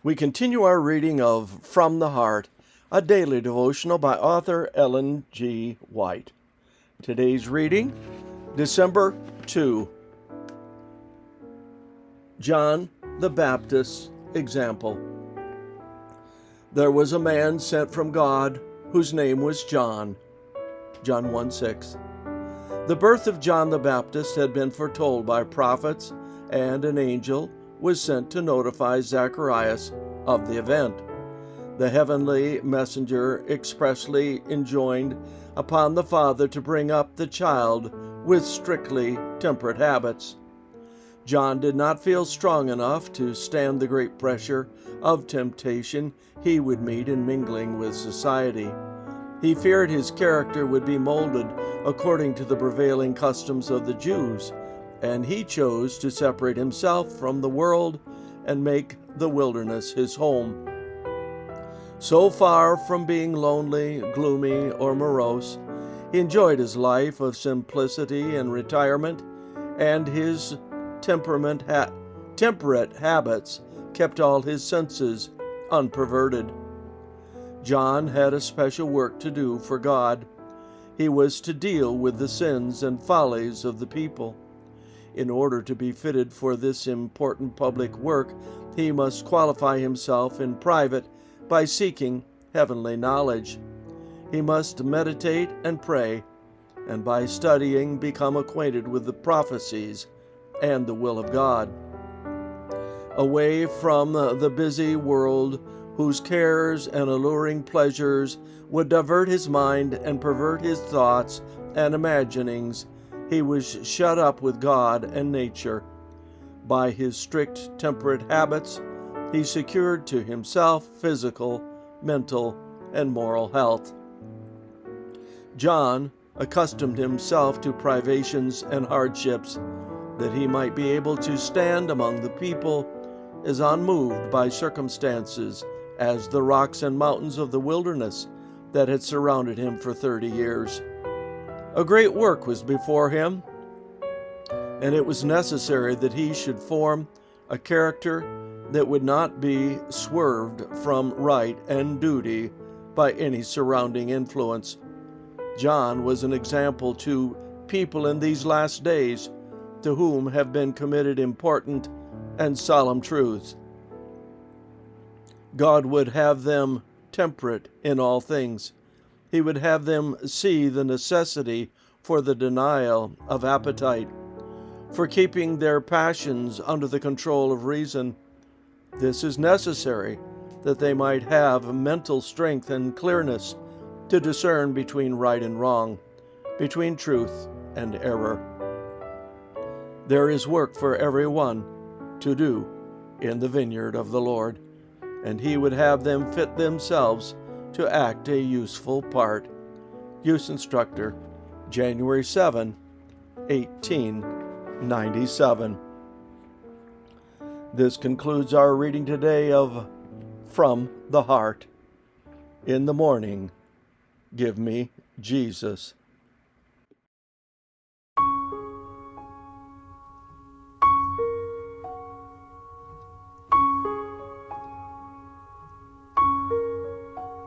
We continue our reading of From the Heart, a daily devotional by author Ellen G. White. Today's reading, December 2. John the Baptist's example. There was a man sent from God whose name was John. John 1:6. The birth of John the Baptist had been foretold by prophets, and an angel was sent to notify Zacharias of the event. The heavenly messenger expressly enjoined upon the father to bring up the child with strictly temperate habits. John did not feel strong enough to stand the great pressure of temptation he would meet in mingling with society. He feared his character would be molded according to the prevailing customs of the Jews, and he chose to separate himself from the world and make the wilderness his home. So far from being lonely, gloomy, or morose, he enjoyed his life of simplicity and retirement, and his temperate habits kept all his senses unperverted. John had a special work to do for God. He was to deal with the sins and follies of the people. In order to be fitted for this important public work, he must qualify himself in private by seeking heavenly knowledge. He must meditate and pray, and by studying become acquainted with the prophecies and the will of God. Away from the busy world whose cares and alluring pleasures would divert his mind and pervert his thoughts and imaginings, he was shut up with God and nature. By his strict temperate habits, he secured to himself physical, mental, and moral health. John accustomed himself to privations and hardships, that he might be able to stand among the people as unmoved by circumstances as the rocks and mountains of the wilderness that had surrounded him for 30 years. A great work was before him, and it was necessary that he should form a character that would not be swerved from right and duty by any surrounding influence. John was an example to people in these last days to whom have been committed important and solemn truths. God would have them temperate in all things. He would have them see the necessity for the denial of appetite, for keeping their passions under the control of reason. This is necessary that they might have mental strength and clearness to discern between right and wrong, between truth and error. There is work for everyone to do in the vineyard of the Lord, and he would have them fit themselves to act a useful part. Use Instructor, January 7, 1897. This concludes our reading today of From the Heart. In the morning, give me Jesus.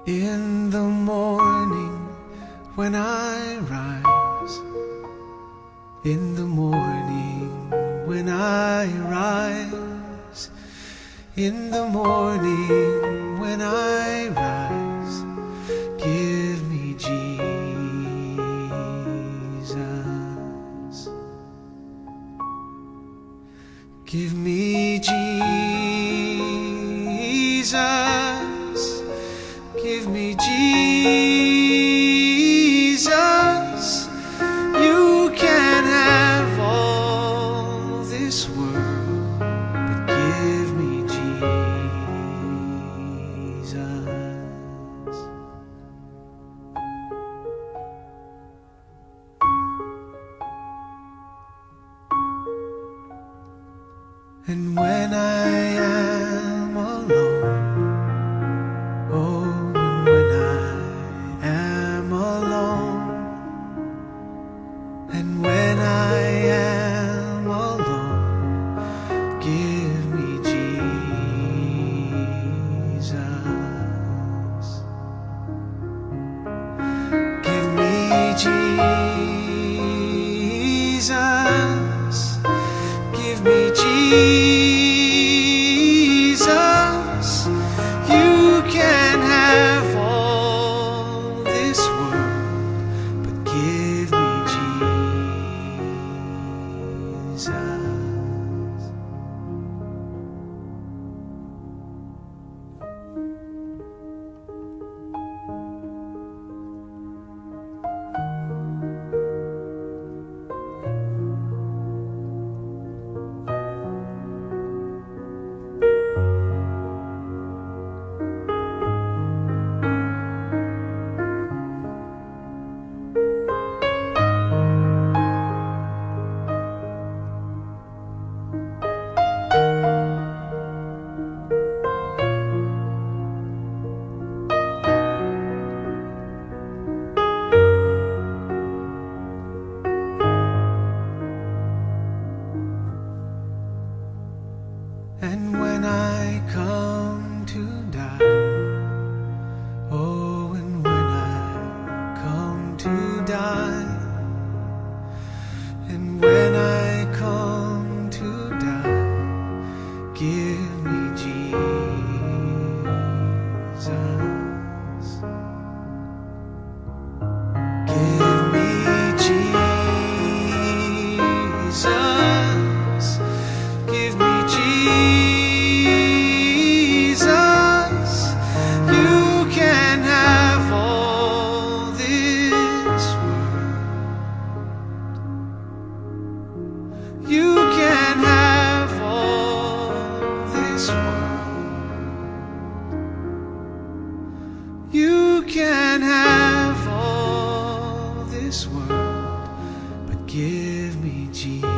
In the morning when I rise, in the morning when I rise, in the morning when I rise, give me Jesus. Give me Jesus. Give me Jesus. You can have all this world, but give me Jesus. And when I am alone, Jesus. Give me Jesus. You can have all this world, but give me Jesus. And when I come to die, oh, and when I come to die, and when I come to die, give me Jesus. Give me Jesus. Give me Jesus. You can have all this world. You can have all this world. You can have all this world, but give me Jesus.